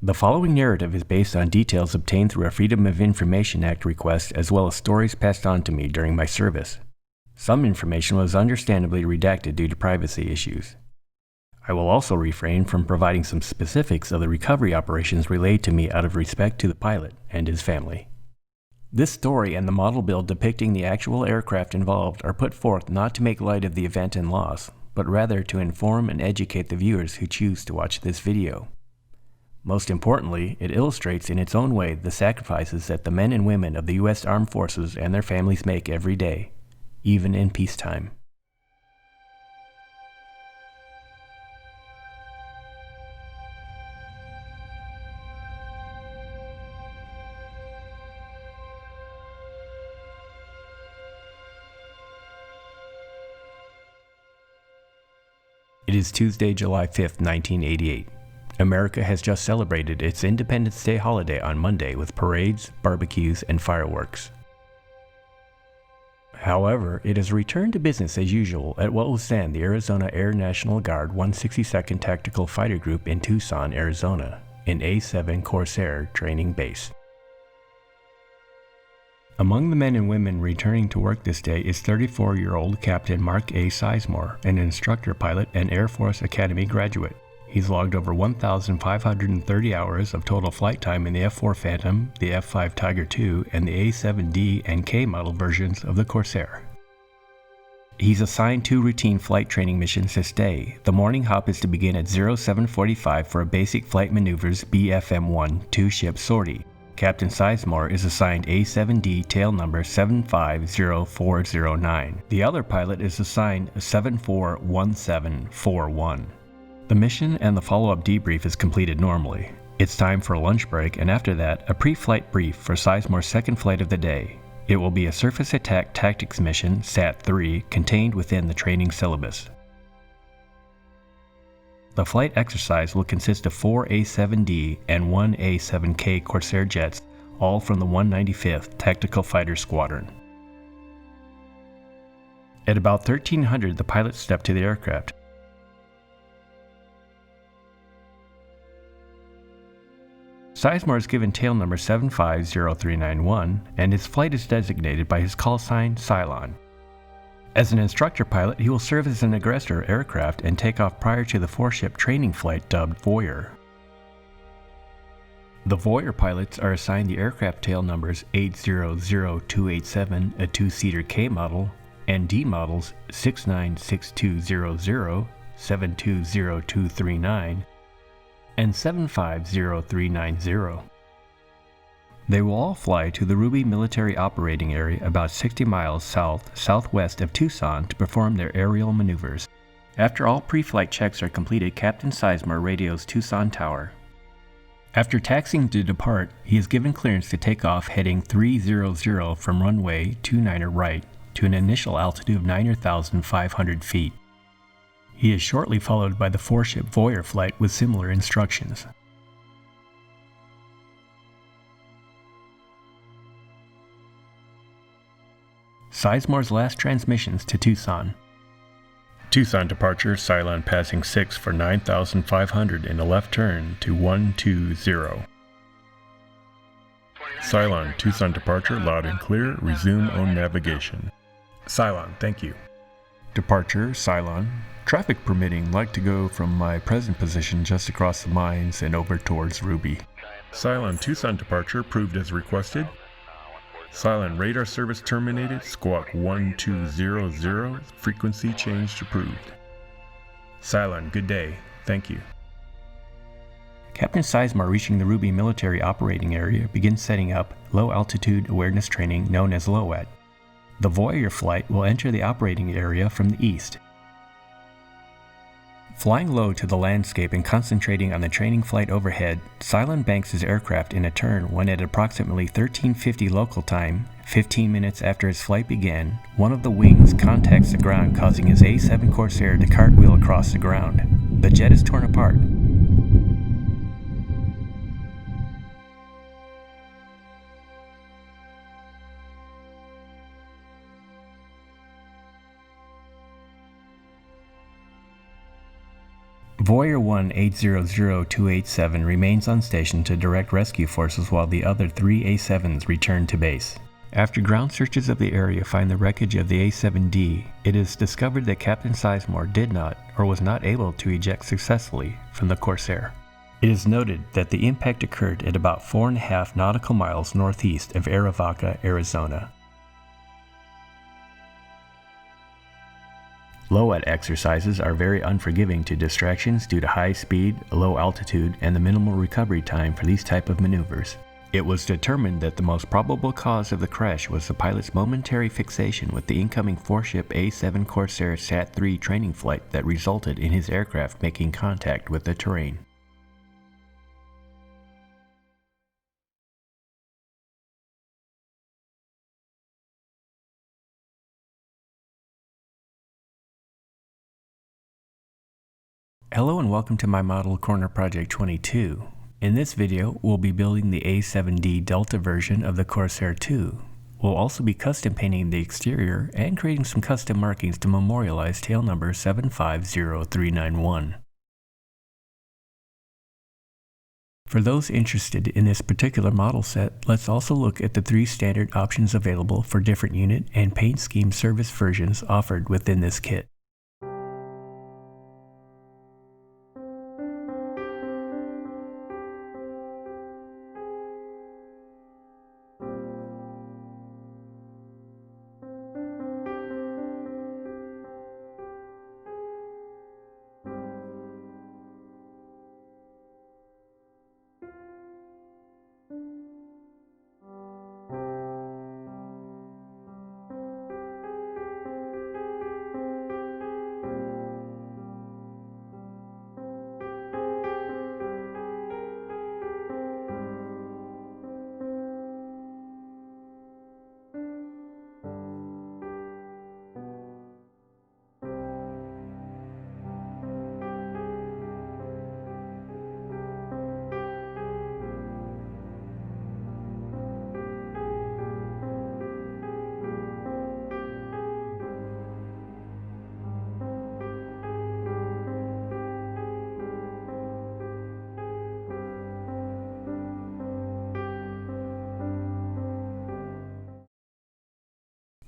The following narrative is based on details obtained through a Freedom of Information Act request as well as stories passed on to me during my service. Some information was understandably redacted due to privacy issues. I will also refrain from providing some specifics of the recovery operations relayed to me out of respect to the pilot and his family. This story and the model build depicting the actual aircraft involved are put forth not to make light of the event and loss, but rather to inform and educate the viewers who choose to watch this video. Most importantly, it illustrates in its own way the sacrifices that the men and women of the U.S. Armed Forces and their families make every day, even in peacetime. It is Tuesday, July 5th, 1988. America has just celebrated its Independence Day holiday on Monday with parades, barbecues, and fireworks. However, it has returned to business as usual at what was then the Arizona Air National Guard 162nd Tactical Fighter Group in Tucson, Arizona, an A-7 Corsair training base. Among the men and women returning to work this day is 34-year-old Captain Mark A. Sizemore, an instructor pilot and Air Force Academy graduate. He's logged over 1,530 hours of total flight time in the F-4 Phantom, the F-5 Tiger II, and the A-7D and K model versions of the Corsair. He's assigned 2 routine flight training missions this day. The morning hop is to begin at 0745 for a basic flight maneuvers BFM-1 two-ship sortie. Captain Sizemore is assigned A-7D tail number 750409. The other pilot is assigned 741741. The mission and the follow-up debrief is completed normally. It's time for a lunch break, and after that, a pre-flight brief for Sizemore's second flight of the day. It will be a Surface Attack Tactics mission, SAT-3, contained within the training syllabus. The flight exercise will consist of 4 A-7D and 1 A-7K Corsair jets, all from the 195th Tactical Fighter Squadron. At about 1300, the pilots step to the aircraft. Sizemore is given tail number 750391, and his flight is designated by his call sign, Cylon. As an instructor pilot, he will serve as an aggressor aircraft and take off prior to the 4-ship training flight dubbed Voyeur. The Voyeur pilots are assigned the aircraft tail numbers 800287, a 2-seater K model, and D models 696200, 720239, and 750390. They will all fly to the Ruby Military Operating Area about 60 miles southwest of Tucson to perform their aerial maneuvers. After all pre-flight checks are completed, Captain Sizemore radios Tucson Tower. After taxiing to depart, he is given clearance to take off heading 300 from runway 29er right to an initial altitude of 9,500 feet. He is shortly followed by the 4-ship Voyeur flight with similar instructions. Sizemore's last transmissions to Tucson. Tucson departure, Cylon passing 6 for 9,500 in a left turn to 120. Cylon, Tucson departure, loud and clear, resume on navigation. Cylon, thank you. Departure, Cylon. Traffic permitting, like to go from my present position just across the mines and over towards Ruby. Cylon, Tucson departure approved as requested. Cylon, radar service terminated, squawk 1200, frequency changed approved. Cylon, good day, thank you. Captain Sizemore, reaching the Ruby Military Operating Area, begins setting up low altitude awareness training known as LOAT. The Voyeur flight will enter the operating area from the east. Flying low to the landscape and concentrating on the training flight overhead, Cylon banks his aircraft in a turn when at approximately 1350 local time, 15 minutes after his flight began, one of the wings contacts the ground, causing his A-7 Corsair to cartwheel across the ground. The jet is torn apart. Voyager 1-800287 remains on station to direct rescue forces while the other 3 A-7s return to base. After ground searches of the area find the wreckage of the A-7D, it is discovered that Captain Sizemore did not or was not able to eject successfully from the Corsair. It is noted that the impact occurred at about 4.5 nautical miles northeast of Arivaca, Arizona. Low-at exercises are very unforgiving to distractions due to high speed, low altitude, and the minimal recovery time for these type of maneuvers. It was determined that the most probable cause of the crash was the pilot's momentary fixation with the incoming 4-ship A-7 Corsair II training flight that resulted in his aircraft making contact with the terrain. Hello and welcome to my model Corner Project 22. In this video, we'll be building the A-7D Delta version of the Corsair II. We'll also be custom painting the exterior and creating some custom markings to memorialize tail number 750391. For those interested in this particular model set, let's also look at the 3 standard options available for different unit and paint scheme service versions offered within this kit.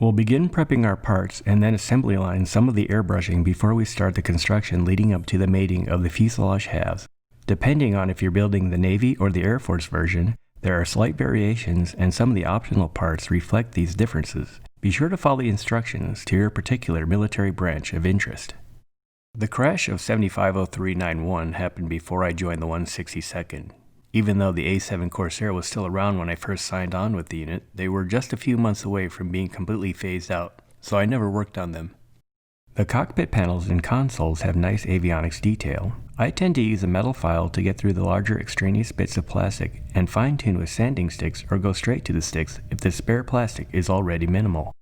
We'll begin prepping our parts and then assembly line some of the airbrushing before we start the construction leading up to the mating of the fuselage halves. Depending on if you're building the Navy or the Air Force version, there are slight variations and some of the optional parts reflect these differences. Be sure to follow the instructions to your particular military branch of interest. The crash of 750391 happened before I joined the 162nd. Even though the A-7 Corsair was still around when I first signed on with the unit, they were just a few months away from being completely phased out, so I never worked on them. The cockpit panels and consoles have nice avionics detail. I tend to use a metal file to get through the larger extraneous bits of plastic and fine-tune with sanding sticks or go straight to the sticks if the spare plastic is already minimal.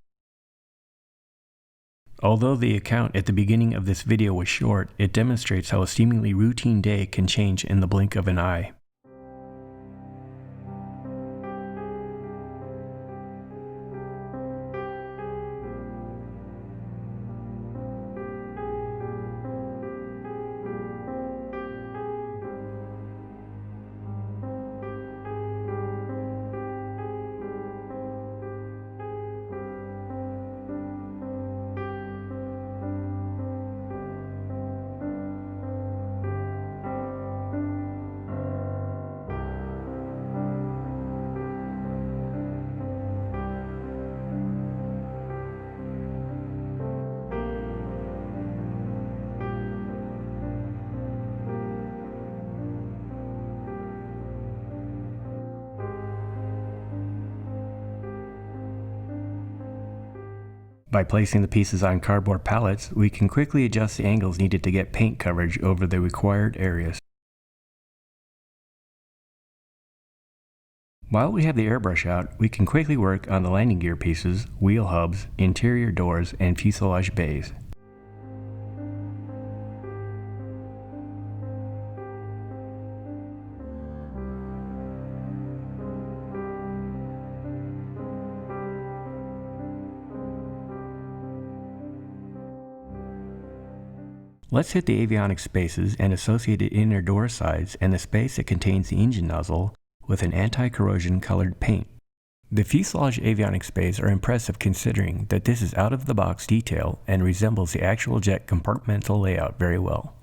Although the account at the beginning of this video was short, it demonstrates how a seemingly routine day can change in the blink of an eye. By placing the pieces on cardboard pallets, we can quickly adjust the angles needed to get paint coverage over the required areas. While we have the airbrush out, we can quickly work on the landing gear pieces, wheel hubs, interior doors, and fuselage bays. Let's hit the avionics spaces and associated inner door sides and the space that contains the engine nozzle with an anti-corrosion colored paint. The fuselage avionics space are impressive considering that this is out-of-the-box detail and resembles the actual jet compartmental layout very well.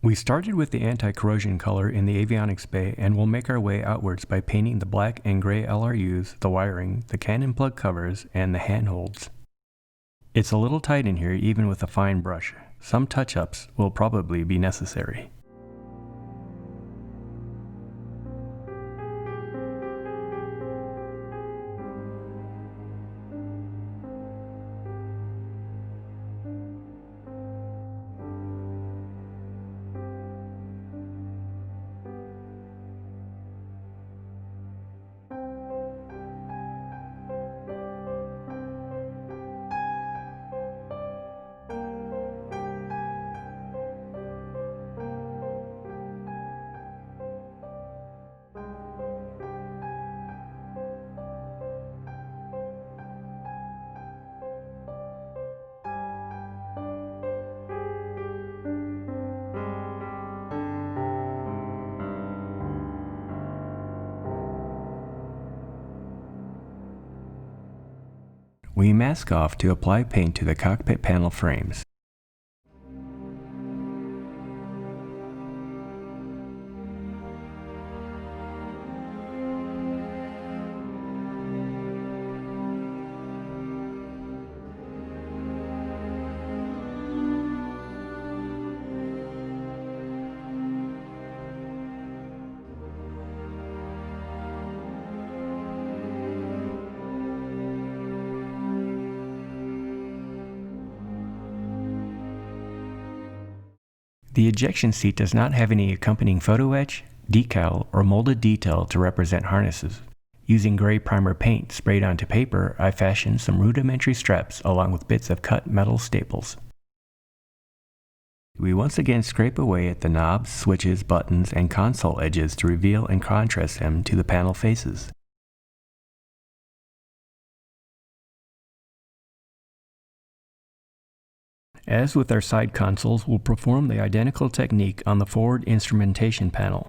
We started with the anti-corrosion color in the avionics bay and will make our way outwards by painting the black and gray LRUs, the wiring, the cannon plug covers, and the handholds. It's a little tight in here even with a fine brush. Some touch-ups will probably be necessary. We mask off to apply paint to the cockpit panel frames. The ejection seat does not have any accompanying photo etch, decal, or molded detail to represent harnesses. Using gray primer paint sprayed onto paper, I fashioned some rudimentary straps along with bits of cut metal staples. We once again scrape away at the knobs, switches, buttons, and console edges to reveal and contrast them to the panel faces. As with our side consoles, we'll perform the identical technique on the forward instrumentation panel.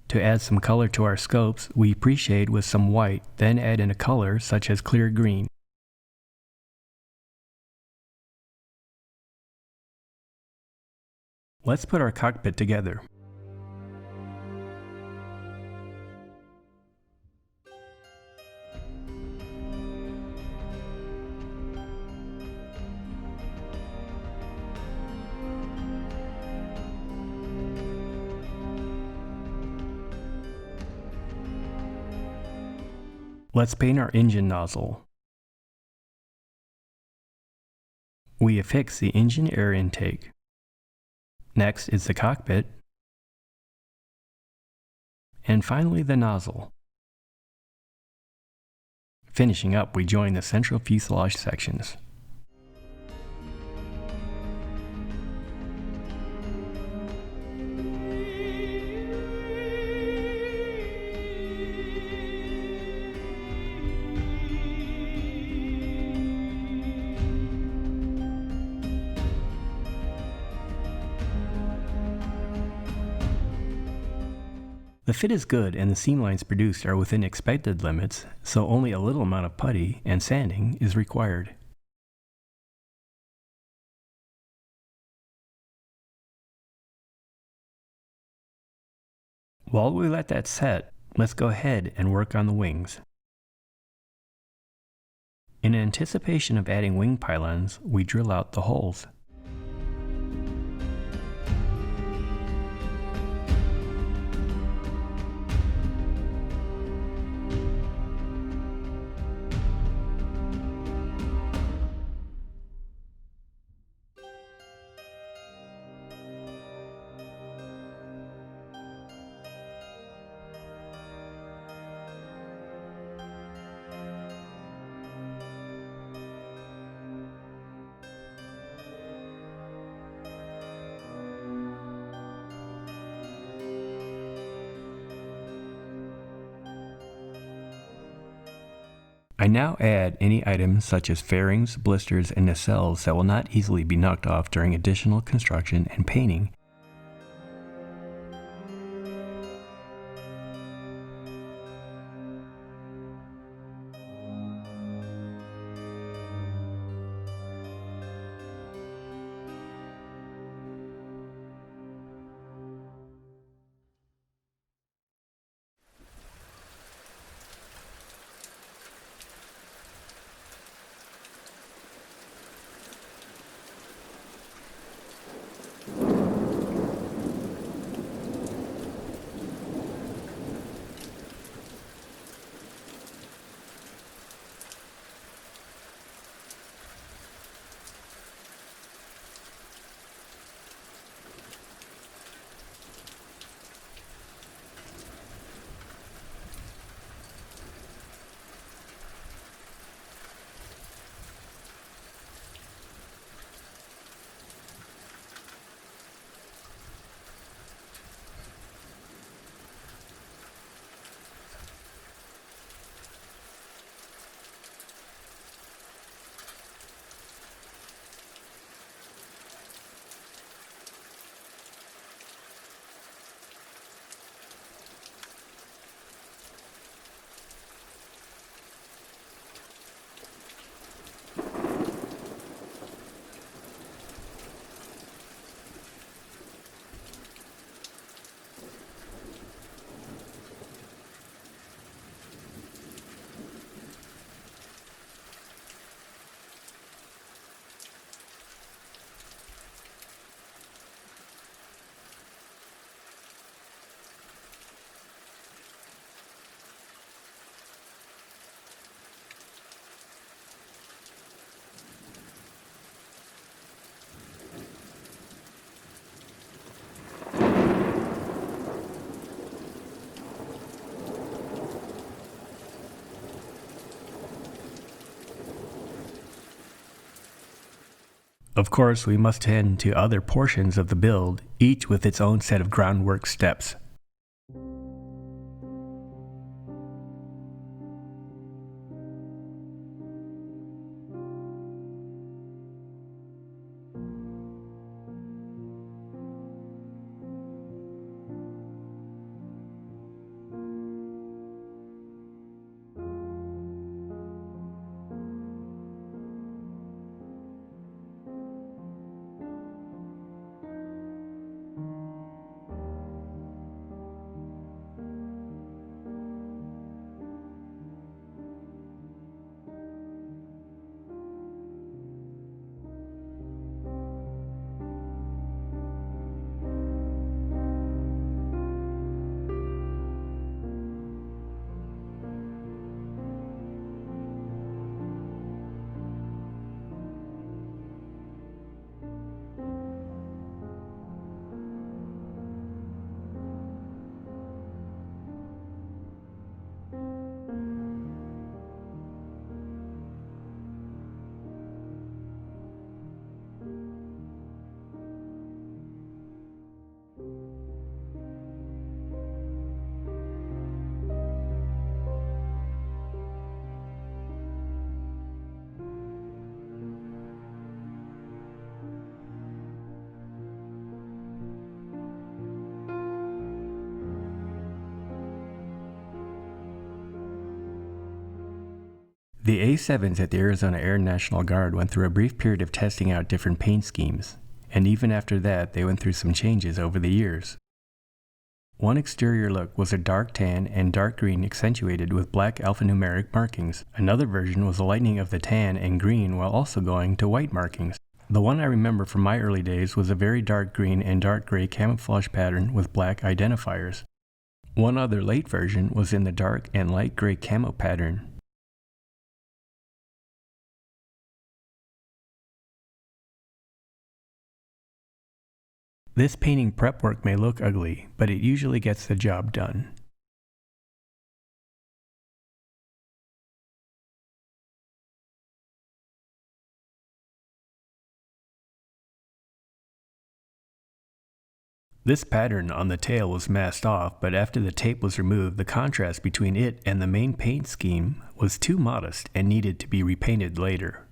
To add some color to our scopes, we pre-shade with some white, then add in a color such as clear green. Let's put our cockpit together. Let's paint our engine nozzle. We affix the engine air intake. Next is the cockpit. And finally the nozzle. Finishing up, we join the central fuselage sections. The fit is good and the seam lines produced are within expected limits, so only a little amount of putty and sanding is required. While we let that set, let's go ahead and work on the wings. In anticipation of adding wing pylons, we drill out the holes. I now add any items such as fairings, blisters, and nacelles that will not easily be knocked off during additional construction and painting. Of course, we must tend to other portions of the build, each with its own set of groundwork steps. The A-7s at the Arizona Air National Guard went through a brief period of testing out different paint schemes, and even after that they went through some changes over the years. One exterior look was a dark tan and dark green accentuated with black alphanumeric markings. Another version was a lightening of the tan and green while also going to white markings. The one I remember from my early days was a very dark green and dark gray camouflage pattern with black identifiers. One other late version was in the dark and light gray camo pattern. This painting prep work may look ugly, but it usually gets the job done. This pattern on the tail was masked off, but after the tape was removed, the contrast between it and the main paint scheme was too modest and needed to be repainted later.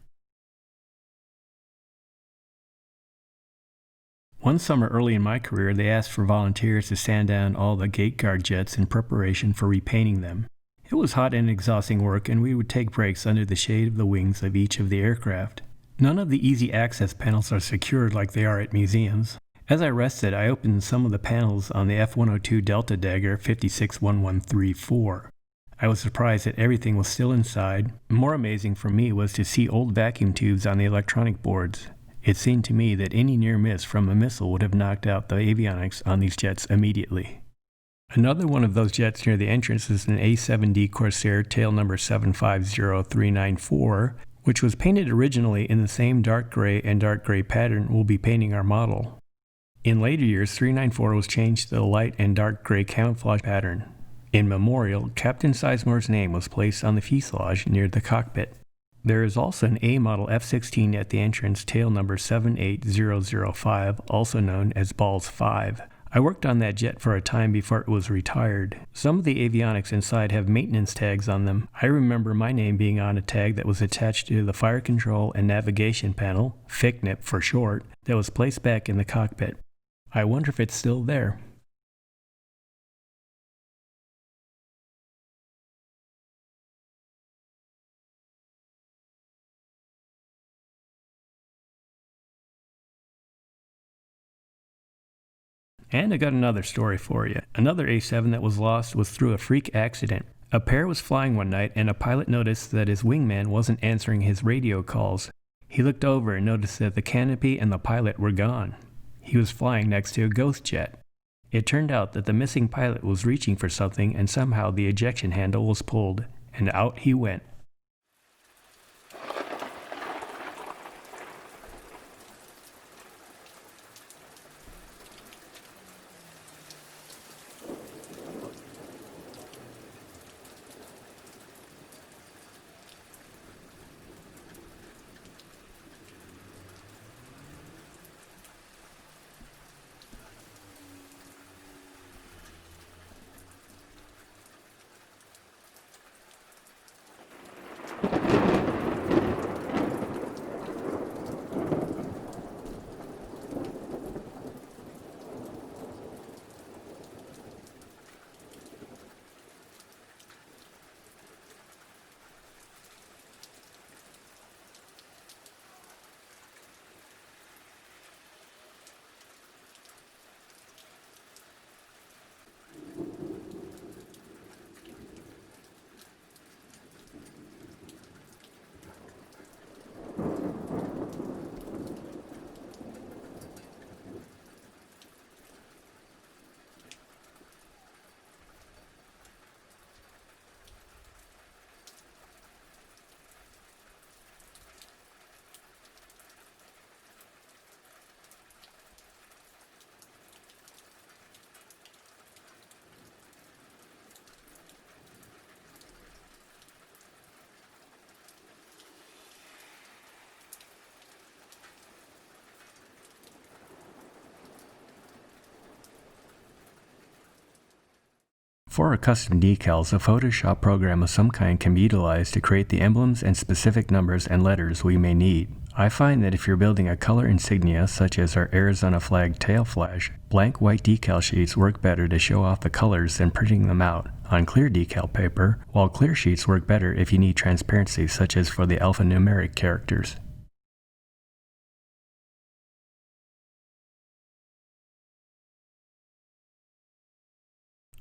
One summer early in my career, they asked for volunteers to sand down all the gate guard jets in preparation for repainting them. It was hot and exhausting work, and we would take breaks under the shade of the wings of each of the aircraft. None of the easy access panels are secured like they are at museums. As I rested, I opened some of the panels on the F-102 Delta Dagger 561134. I was surprised that everything was still inside. More amazing for me was to see old vacuum tubes on the electronic boards. It seemed to me that any near miss from a missile would have knocked out the avionics on these jets immediately. Another one of those jets near the entrance is an A-7D Corsair tail number 750394, which was painted originally in the same dark gray and dark gray pattern we'll be painting our model. In later years, 394 was changed to the light and dark gray camouflage pattern. In memorial, Captain Sizemore's name was placed on the fuselage near the cockpit. There is also an A model F-16 at the entrance, tail number 78005, also known as Balls 5. I worked on that jet for a time before it was retired. Some of the avionics inside have maintenance tags on them. I remember my name being on a tag that was attached to the fire control and navigation panel, FICNIP for short, that was placed back in the cockpit. I wonder if it's still there. And I got another story for you. Another A-7 that was lost was through a freak accident. A pair was flying one night and a pilot noticed that his wingman wasn't answering his radio calls. He looked over and noticed that the canopy and the pilot were gone. He was flying next to a ghost jet. It turned out that the missing pilot was reaching for something and somehow the ejection handle was pulled, and out he went. For our custom decals, a Photoshop program of some kind can be utilized to create the emblems and specific numbers and letters we may need. I find that if you're building a color insignia such as our Arizona flag tail flash, blank white decal sheets work better to show off the colors than printing them out on clear decal paper, while clear sheets work better if you need transparency such as for the alphanumeric characters.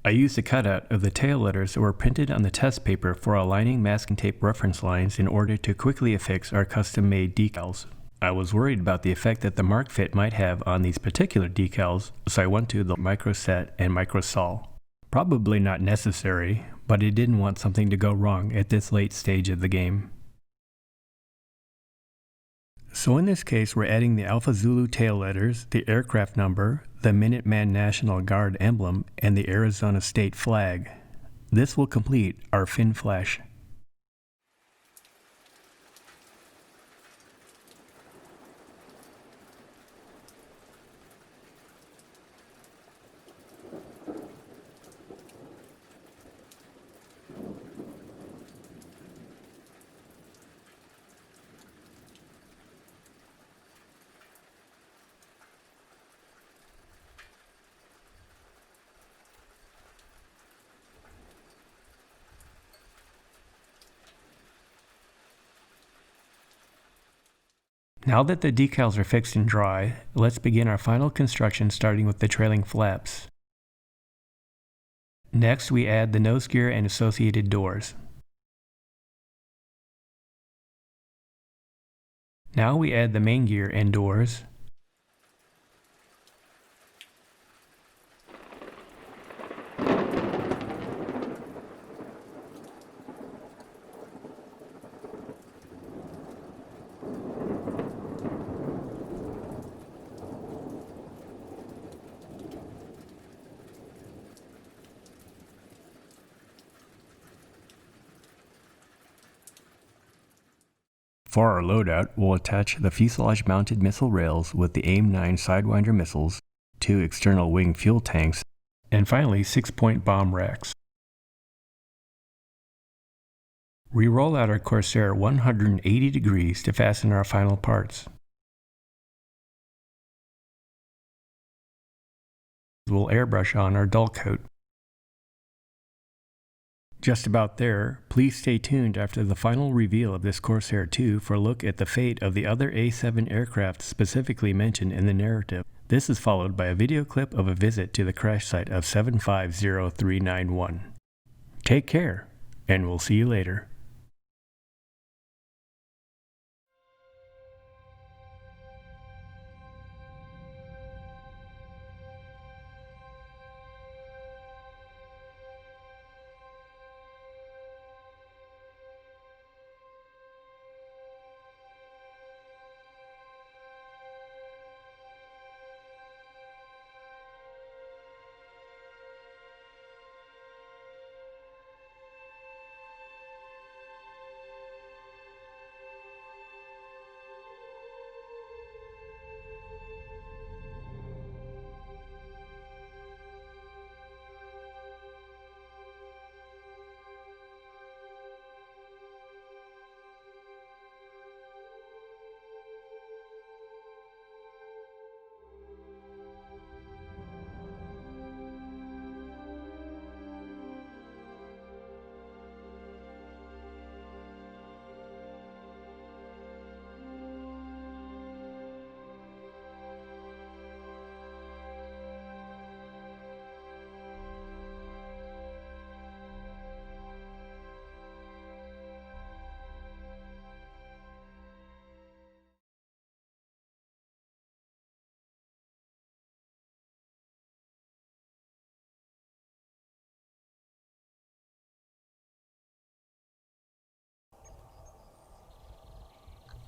I used a cutout of the tail letters that were printed on the test paper for aligning masking tape reference lines in order to quickly affix our custom-made decals. I was worried about the effect that the mark fit might have on these particular decals, so I went to the microset and microsol. Probably not necessary, but I didn't want something to go wrong at this late stage of the game. So in this case, we're adding the Alpha Zulu tail letters, the aircraft number, the Minuteman National Guard emblem, and the Arizona State flag. This will complete our fin flash. Now that the decals are fixed and dry, let's begin our final construction starting with the trailing flaps. Next, we add the nose gear and associated doors. Now we add the main gear and doors. For our loadout, we'll attach the fuselage-mounted missile rails with the AIM-9 Sidewinder missiles, 2 external wing fuel tanks, and finally 6-point bomb racks. We roll out our Corsair 180 degrees to fasten our final parts. We'll airbrush on our dull coat. Just about there, please stay tuned after the final reveal of this Corsair II for a look at the fate of the other A-7 aircraft specifically mentioned in the narrative. This is followed by a video clip of a visit to the crash site of 750391. Take care, and we'll see you later.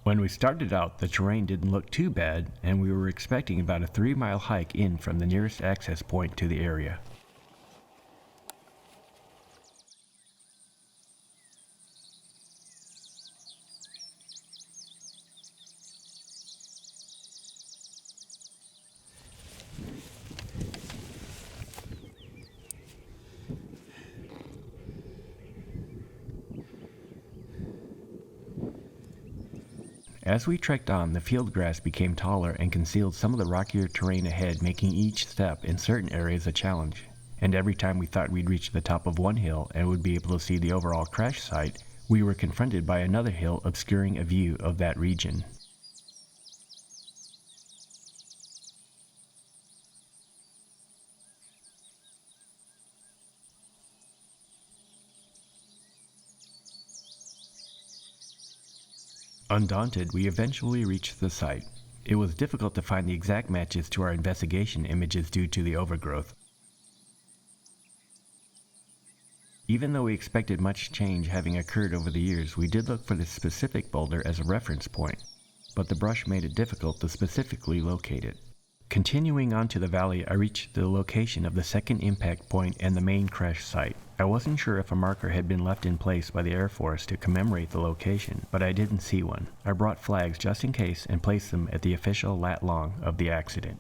When we started out, the terrain didn't look too bad, and we were expecting about a 3-mile hike in from the nearest access point to the area. As we trekked on, the field grass became taller and concealed some of the rockier terrain ahead, making each step in certain areas a challenge. And every time we thought we'd reach the top of one hill and would be able to see the overall crash site, we were confronted by another hill obscuring a view of that region. Undaunted, we eventually reached the site. It was difficult to find the exact matches to our investigation images due to the overgrowth. Even though we expected much change having occurred over the years, we did look for this specific boulder as a reference point, but the brush made it difficult to specifically locate it. Continuing on to the valley, I reached the location of the second impact point and the main crash site. I wasn't sure if a marker had been left in place by the Air Force to commemorate the location, but I didn't see one. I brought flags just in case and placed them at the official lat long of the accident.